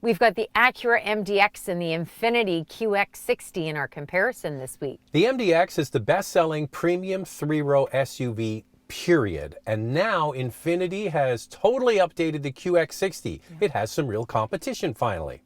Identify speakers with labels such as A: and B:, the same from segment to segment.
A: We've got the Acura MDX and the Infiniti QX60 in our comparison this week.
B: The MDX is the best-selling premium three-row SUV, period. And now Infiniti has totally updated the QX60. It has some real competition finally.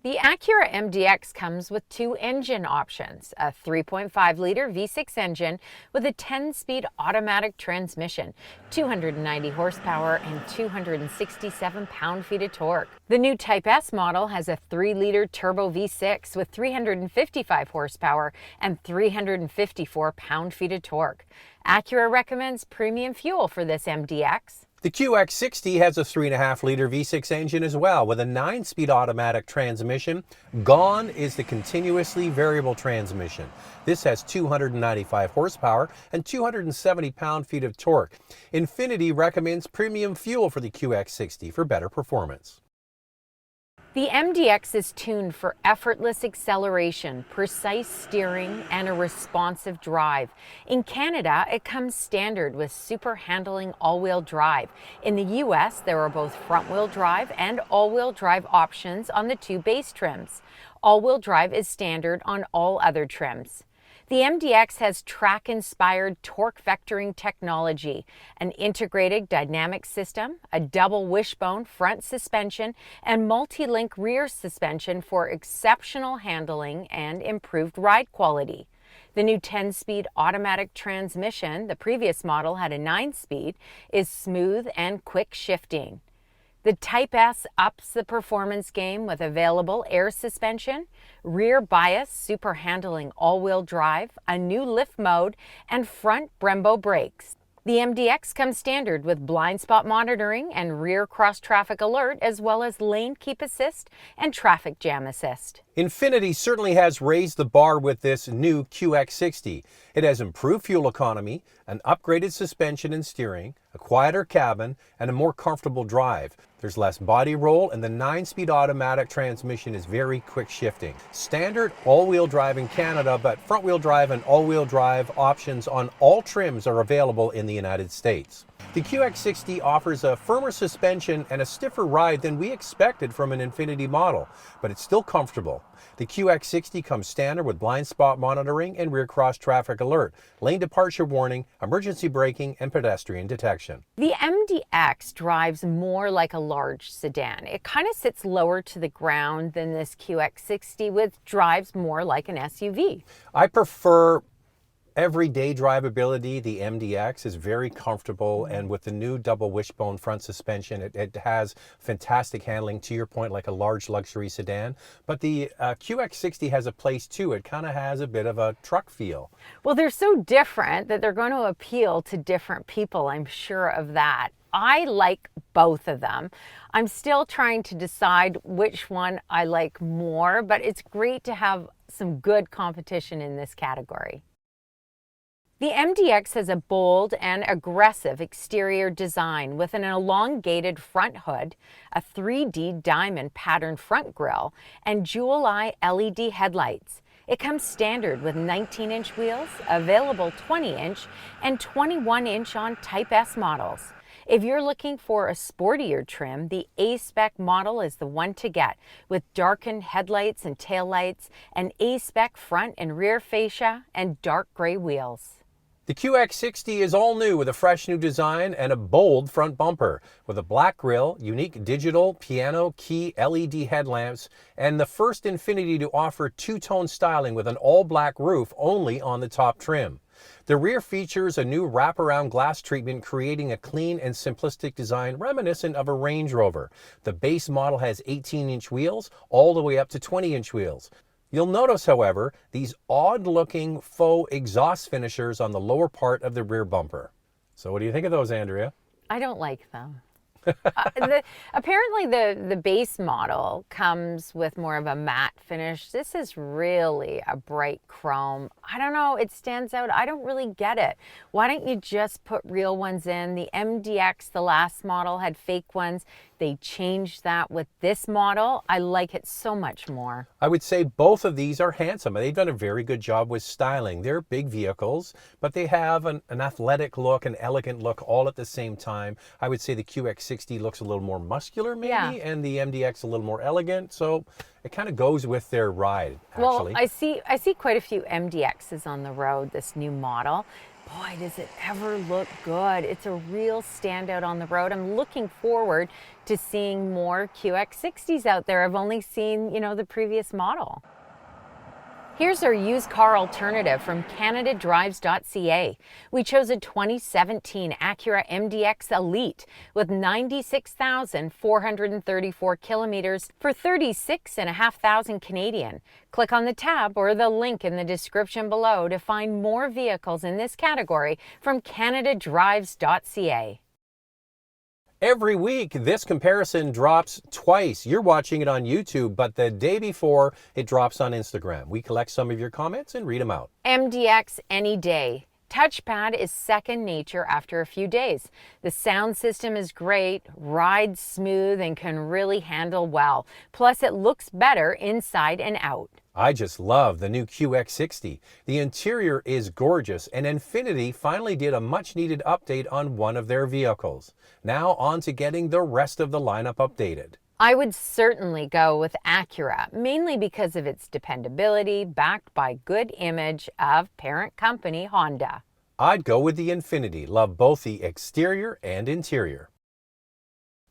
A: The Acura MDX comes with two engine options, a 3.5-liter V6 engine with a 10-speed automatic transmission, 290 horsepower and 267 pound-feet of torque. The new Type S model has a 3-liter turbo V6 with 355 horsepower and 354 pound-feet of torque. Acura recommends premium fuel for this MDX.
B: The QX60 has a 3.5-liter V6 engine as well, with a 9-speed automatic transmission. Gone is the continuously variable transmission. This has 295 horsepower and 270 pound-feet of torque. Infiniti recommends premium fuel for the QX60 for better performance.
A: The MDX is tuned for effortless acceleration, precise steering, and a responsive drive. In Canada, it comes standard with super handling all-wheel drive. In the US, there are both front-wheel drive and all-wheel drive options on the two base trims. All-wheel drive is standard on all other trims. The MDX has track-inspired torque vectoring technology, an integrated dynamic system, a double wishbone front suspension, and multi-link rear suspension for exceptional handling and improved ride quality. The new 10-speed automatic transmission, the previous model had a 9-speed, is smooth and quick shifting. The Type S ups the performance game with available air suspension, rear bias super handling all-wheel drive, a new lift mode, and front Brembo brakes. The MDX comes standard with blind spot monitoring and rear cross-traffic alert, as well as lane keep assist and traffic jam assist.
B: Infiniti certainly has raised the bar with this new QX60. It has improved fuel economy, an upgraded suspension and steering, a quieter cabin, and a more comfortable drive. There's less body roll, and the 9-speed automatic transmission is very quick shifting. Standard all-wheel drive in Canada, but front-wheel drive and all-wheel drive options on all trims are available in the United States. The QX60 offers a firmer suspension and a stiffer ride than we expected from an Infiniti model, but it's still comfortable. The QX60 comes standard with blind spot monitoring and rear cross traffic alert, lane departure warning, emergency braking, and pedestrian detection.
A: The MDX drives more like a large sedan. It kind of sits lower to the ground than this QX60, which drives more like an SUV.
B: I prefer everyday drivability. The MDX is very comfortable, and with the new double wishbone front suspension, it has fantastic handling, to your point, like a large luxury sedan. But the QX60 has a place too. It kind of has a bit of a truck feel.
A: Well, they're so different that they're going to appeal to different people, I'm sure of that. I like both of them. I'm still trying to decide which one I like more, but it's great to have some good competition in this category. The MDX has a bold and aggressive exterior design with an elongated front hood, a 3D diamond patterned front grille, and jewel-eye LED headlights. It comes standard with 19-inch wheels, available 20-inch and 21-inch on Type S models. If you're looking for a sportier trim, the A-Spec model is the one to get, with darkened headlights and taillights, an A-Spec front and rear fascia, and dark gray wheels.
B: The QX60 is all new with a fresh new design and a bold front bumper with a black grille, unique digital piano key LED headlamps, and the first Infiniti to offer two-tone styling with an all-black roof only on the top trim. The rear features a new wraparound glass treatment, creating a clean and simplistic design reminiscent of a Range Rover. The base model has 18-inch wheels all the way up to 20-inch wheels. You'll notice, however, these odd-looking faux exhaust finishers on the lower part of the rear bumper. So what do you think of those, Andrea?
A: I don't like them. Apparently the base model comes with more of a matte finish. This is really a bright chrome. I don't know, it stands out. I don't really get it. Why don't you just put real ones in? The MDX, the last model, had fake ones. They changed that with this model. I like it so much more.
B: I would say both of these are handsome. They've done a very good job with styling. They're big vehicles, but they have an athletic look, an elegant look all at the same time. I would say the QX60 looks a little more muscular maybe, and the MDX a little more elegant. So it kind of goes with their ride, actually.
A: Well, I see quite a few MDXs on the road, this new model. Boy, does it ever look good. It's a real standout on the road. I'm looking forward to seeing more QX60s out there. I've only seen, the previous model. Here's our used car alternative from CanadaDrives.ca. We chose a 2017 Acura MDX Elite with 96,434 kilometers for 36,500 Canadian. Click on the tab or the link in the description below to find more vehicles in this category from CanadaDrives.ca.
B: Every week, this comparison drops twice. You're watching it on YouTube, but the day before, it drops on Instagram. We collect some of your comments and read them out.
A: MDX any day. Touchpad is second nature after a few days. The sound system is great, rides smooth, and can really handle well. Plus, it looks better inside and out.
B: I just love the new QX60. The interior is gorgeous, and Infiniti finally did a much-needed update on one of their vehicles. Now on to getting the rest of the lineup updated.
A: I would certainly go with Acura, mainly because of its dependability, backed by good image of parent company Honda.
B: I'd go with the Infiniti. Love both the exterior and interior.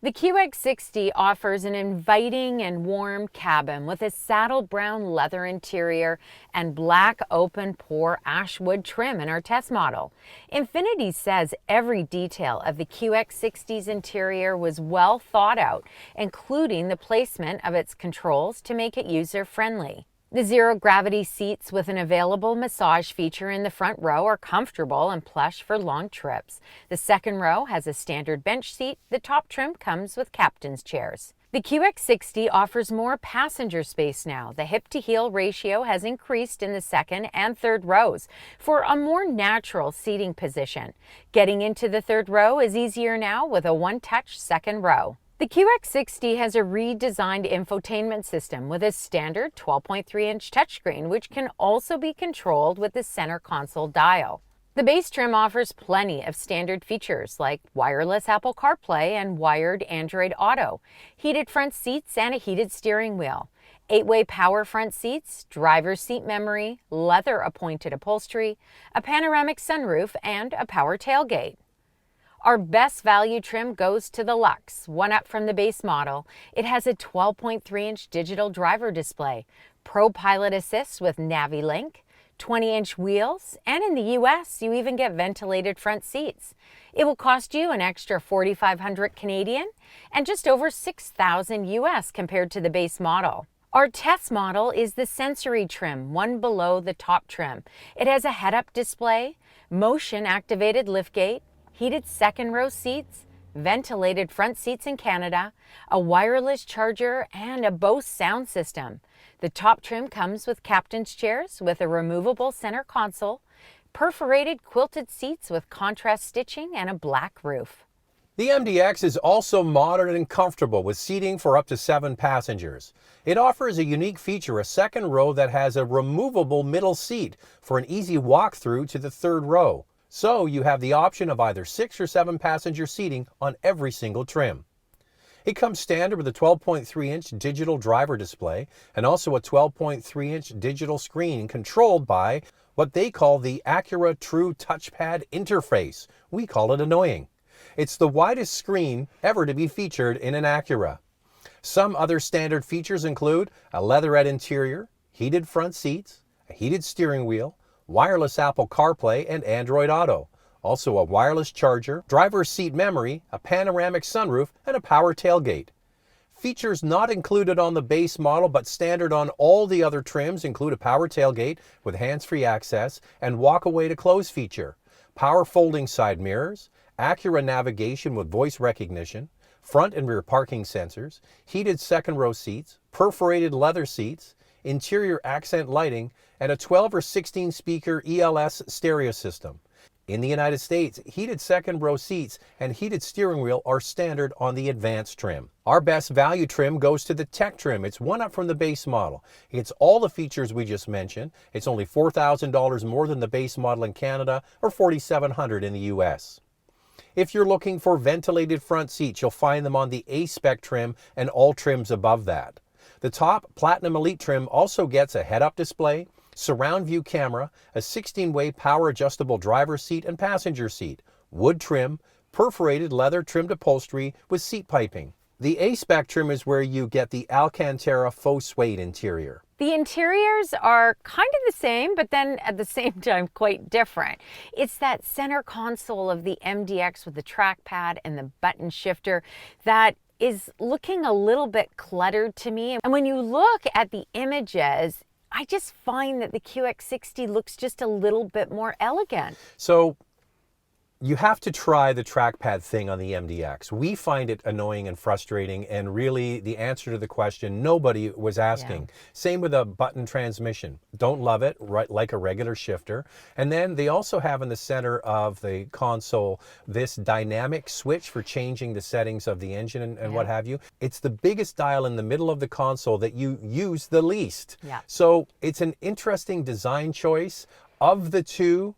A: The QX60 offers an inviting and warm cabin with a saddle brown leather interior and black open pore ash wood trim in our test model. Infiniti says every detail of the QX60's interior was well thought out, including the placement of its controls to make it user-friendly. The zero-gravity seats with an available massage feature in the front row are comfortable and plush for long trips. The second row has a standard bench seat. The top trim comes with captain's chairs. The QX60 offers more passenger space now. The hip-to-heel ratio has increased in the second and third rows for a more natural seating position. Getting into the third row is easier now with a one-touch second row. The QX60 has a redesigned infotainment system with a standard 12.3-inch touchscreen, which can also be controlled with the center console dial. The base trim offers plenty of standard features like wireless Apple Carplay and wired Android Auto, heated front seats and a heated steering wheel, 8-way power front seats, driver's seat memory, leather-appointed upholstery, a panoramic sunroof, and a power tailgate. Our best value trim goes to the Luxe, one up from the base model. It has a 12.3-inch digital driver display, ProPilot Assist with Navi-link, 20-inch wheels, and in the US, you even get ventilated front seats. It will cost you an extra $4,500 Canadian and just over $6,000 US compared to the base model. Our test model is the sensory trim, one below the top trim. It has a head-up display, motion-activated liftgate, heated second row seats, ventilated front seats in Canada, a wireless charger, and a Bose sound system. The top trim comes with captain's chairs with a removable center console, perforated quilted seats with contrast stitching, and a black roof.
B: The MDX is also modern and comfortable with seating for up to 7 passengers. It offers a unique feature, a second row that has a removable middle seat for an easy walk-through to the third row. So you have the option of either 6 or 7 passenger seating on every single trim. It comes standard with a 12.3-inch digital driver display and also a 12.3-inch digital screen controlled by what they call the Acura True Touchpad interface. We call it annoying. It's the widest screen ever to be featured in an Acura. Some other standard features include a leatherette interior, heated front seats, a heated steering wheel, wireless Apple CarPlay and Android Auto, also a wireless charger, driver's seat memory, a panoramic sunroof, and a power tailgate. Features not included on the base model but standard on all the other trims include a power tailgate with hands-free access and walk-away to close feature, power folding side mirrors, Acura Navigation with voice recognition, front and rear parking sensors, heated second row seats, perforated leather seats, interior accent lighting, and a 12 or 16 speaker ELS stereo system. In the United States, heated second row seats and heated steering wheel are standard on the Advance trim. Our best value trim goes to the Tech trim. It's one up from the base model. It's all the features we just mentioned. It's only $4,000 more than the base model in Canada, or $4,700 in the US. If you're looking for ventilated front seats, you'll find them on the A-Spec trim and all trims above that. The top Platinum Elite trim also gets a head-up display, surround view camera, a 16-way power adjustable driver's seat and passenger seat, wood trim, perforated leather trimmed upholstery with seat piping. The A-Spec trim is where you get the Alcantara faux suede interior.
A: The interiors are kind of the same, but then at the same time quite different. It's that center console of the MDX with the trackpad and the button shifter that is looking a little bit cluttered to me. And when you look at the images, I just find that the QX60 looks just a little bit more elegant.
B: So you have to try the trackpad thing on the MDX. We find it annoying and frustrating, and really the answer to the question nobody was asking. Yeah. Same with a button transmission. Don't love it, right, like a regular shifter. And then they also have in the center of the console this dynamic switch for changing the settings of the engine and what have you. It's the biggest dial in the middle of the console that you use the least.
A: Yeah.
B: So it's an interesting design choice. Of the two,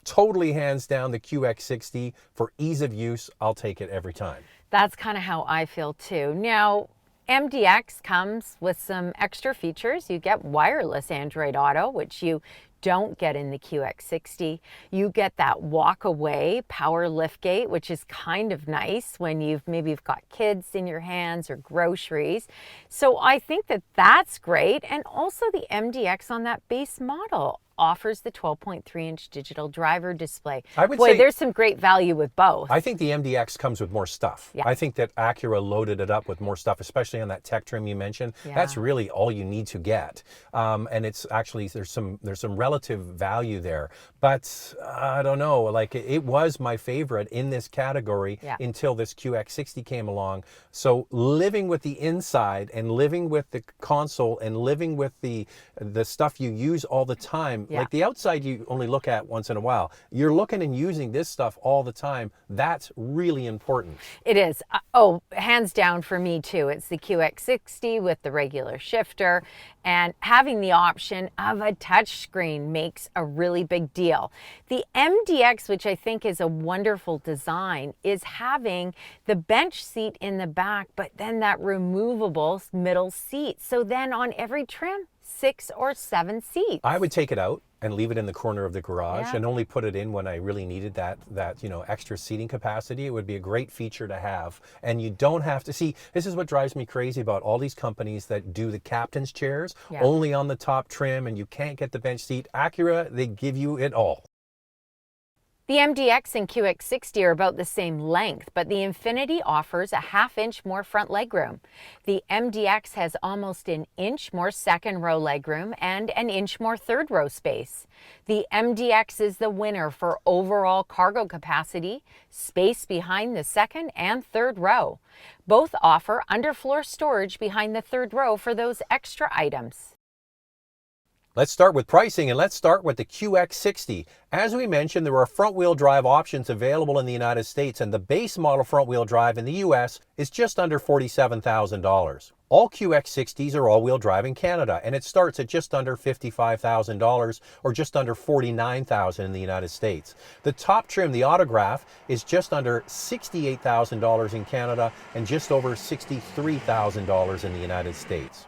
B: totally hands down the QX60. For ease of use, I'll take it every time.
A: That's kind of how I feel too. Now, MDX comes with some extra features. You get wireless Android Auto, which you don't get in the QX60. You get that walk-away power liftgate, which is kind of nice when you've got kids in your hands or groceries. So I think that that's great. And also the MDX on that base model offers the 12.3-inch digital driver display.
B: I would say
A: there's some great value with both.
B: I think the MDX comes with more stuff. Yeah. I think that Acura loaded it up with more stuff, especially on that Tech trim you mentioned. Yeah. That's really all you need to get. And it's actually, there's some relative value there. But I don't know, like it was my favorite in this category until this QX60 came along. So living with the inside and living with the console and living with the stuff you use all the time, like the outside you only look at once in a while. You're looking and using this stuff all the time. That's really important.
A: It is. Oh, hands down for me too. It's the QX60 with the regular shifter, and having the option of a touchscreen makes a really big deal. The MDX, which I think is a wonderful design, is having the bench seat in the back, but then that removable middle seat. So then on every trim, 6 or 7 seats.
B: I would take it out and leave it in the corner of the garage and only put it in when I really needed that extra seating capacity. It would be a great feature to have. And you don't have to see, this is what drives me crazy about all these companies that do the captain's chairs only on the top trim, and you can't get the bench seat. Acura, they give you it all.
A: The MDX and QX60 are about the same length, but the Infiniti offers a ½ inch more front legroom. The MDX has almost an inch more second row legroom and an inch more third row space. The MDX is the winner for overall cargo capacity, space behind the second and third row. Both offer underfloor storage behind the third row for those extra items.
B: Let's start with pricing, and let's start with the QX60. As we mentioned, there are front-wheel drive options available in the United States, and the base model front-wheel drive in the US is just under $47,000. All QX60s are all-wheel drive in Canada, and it starts at just under $55,000 or just under $49,000 in the United States. The top trim, the Autograph, is just under $68,000 in Canada and just over $63,000 in the United States.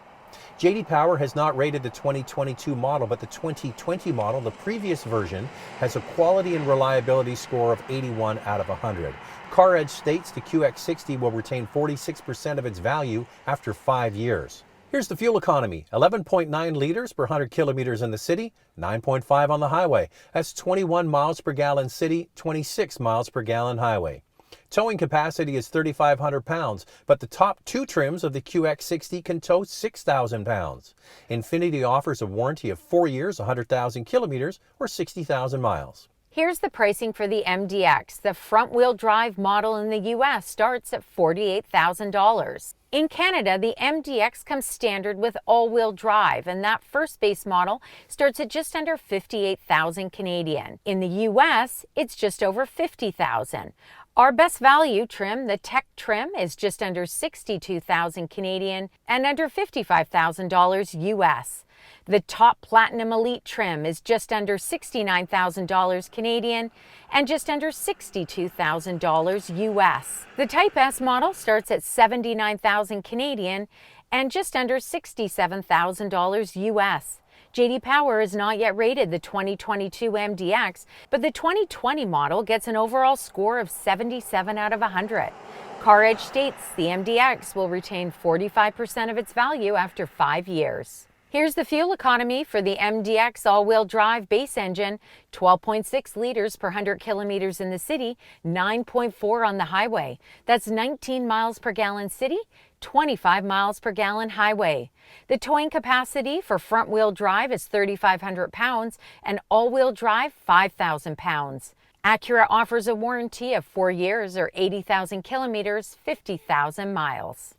B: J.D. Power has not rated the 2022 model, but the 2020 model, the previous version, has a quality and reliability score of 81 out of 100. CarEdge states the QX60 will retain 46% of its value after 5 years. Here's the fuel economy: 11.9 liters per 100 kilometers in the city, 9.5 on the highway. That's 21 miles per gallon city, 26 miles per gallon highway. Towing capacity is 3,500 pounds, but the top 2 trims of the QX60 can tow 6,000 pounds. Infiniti offers a warranty of 4 years, 100,000 kilometers, or 60,000 miles.
A: Here's the pricing for the MDX. The front-wheel drive model in the US starts at $48,000. In Canada, the MDX comes standard with all-wheel drive, and that first base model starts at just under 58,000 Canadian. In the US, it's just over 50,000. Our best value trim, the Tech trim, is just under 62,000 Canadian and under $55,000 US. The top Platinum Elite trim is just under $69,000 Canadian and just under $62,000 US. The Type S model starts at 79,000 Canadian and just under $67,000 US. J.D. Power has not yet rated the 2022 MDX, but the 2020 model gets an overall score of 77 out of 100. CarEdge states the MDX will retain 45% of its value after 5 years. Here's the fuel economy for the MDX all-wheel drive base engine: 12.6 liters per 100 kilometers in the city, 9.4 on the highway. That's 19 miles per gallon city, 25 miles per gallon highway. The towing capacity for front-wheel drive is 3,500 pounds and all-wheel drive 5,000 pounds. Acura offers a warranty of 4 years or 80,000 kilometers, 50,000 miles.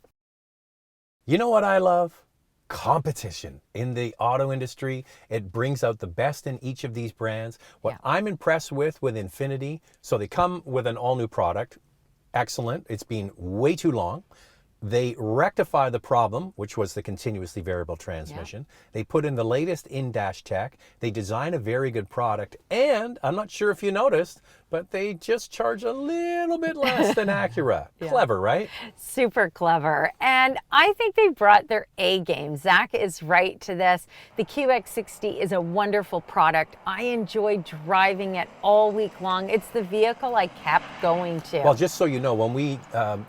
B: You know what I love? Competition in the auto industry. It brings out the best in each of these brands. What I'm impressed with Infiniti, so they come with an all-new product. Excellent. It's been way too long. They rectify the problem, which was the continuously variable transmission. They put in the latest in-dash tech. They design a very good product. And I'm not sure if you noticed, but they just charge a little bit less than Acura. Clever, right?
A: Super clever. And I think they brought their A game. Zach is right to this. The QX60 is a wonderful product. I enjoyed driving it all week long. It's the vehicle I kept going to.
B: Well, just so you know, when we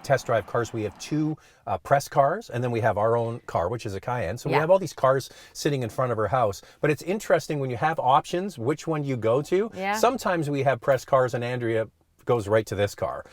B: test drive cars, we have two press cars, and then we have our own car, which is a Cayenne. So we have all these cars sitting in front of our house. But it's interesting when you have options, which one you go to. Sometimes we have press cars and Andrea goes right to this car,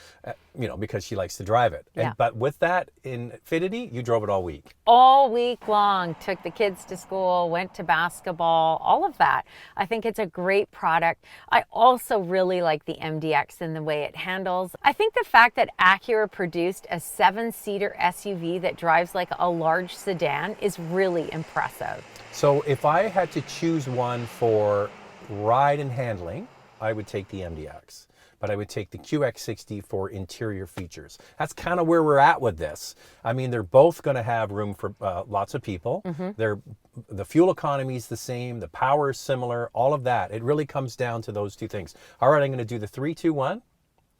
B: you know, because she likes to drive it. But with that Infiniti, you drove it all week.
A: All week long. Took the kids to school, went to basketball, all of that. I think it's a great product. I also really like the MDX and the way it handles. I think the fact that Acura produced a 7-seater SUV that drives like a large sedan is really impressive.
B: So if I had to choose one for ride and handling, I would take the MDX. But I would take the QX60 for interior features. That's kind of where we're at with this. I mean, they're both going to have room for lots of people. The fuel economy is the same. The power is similar. All of that. It really comes down to those two things. All right, I'm going to do the 3, 2, 1,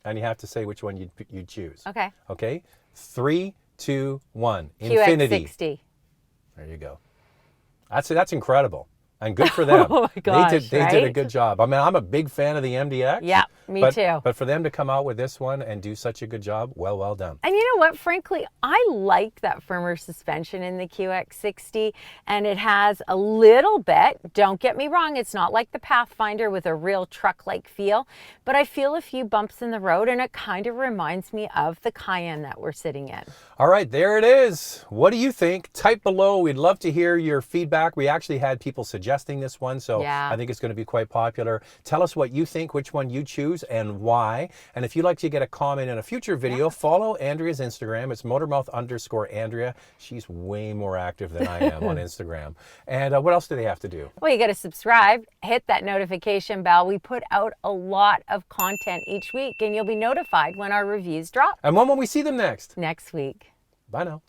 B: and you have to say which one you'd choose.
A: Okay.
B: Okay. 3, 2, 1. Infiniti.
A: QX60.
B: There you go. That's incredible. And good for them.
A: Oh my gosh,
B: they did a good job. I mean, I'm a big fan of the MDX.
A: Yeah, me too.
B: But for them to come out with this one and do such a good job, well done.
A: And you know what? Frankly, I like that firmer suspension in the QX60, and it has a little bit, don't get me wrong, it's not like the Pathfinder with a real truck-like feel, but I feel a few bumps in the road, and it kind of reminds me of the Cayenne that we're sitting in.
B: All right, there it is. What do you think? Type below. We'd love to hear your feedback. We actually had people suggesting this one, so I think it's going to be quite popular. Tell us what you think, which one you choose, and why. And if you'd like to get a comment in a future video, follow Andrea's Instagram. It's Motormouth_Andrea. She's way more active than I am on Instagram. And what else do they have to do?
A: Well, you got to subscribe, hit that notification bell. We put out a lot of content each week, and you'll be notified when our reviews drop.
B: And when will we see them next?
A: Next week.
B: Bye now.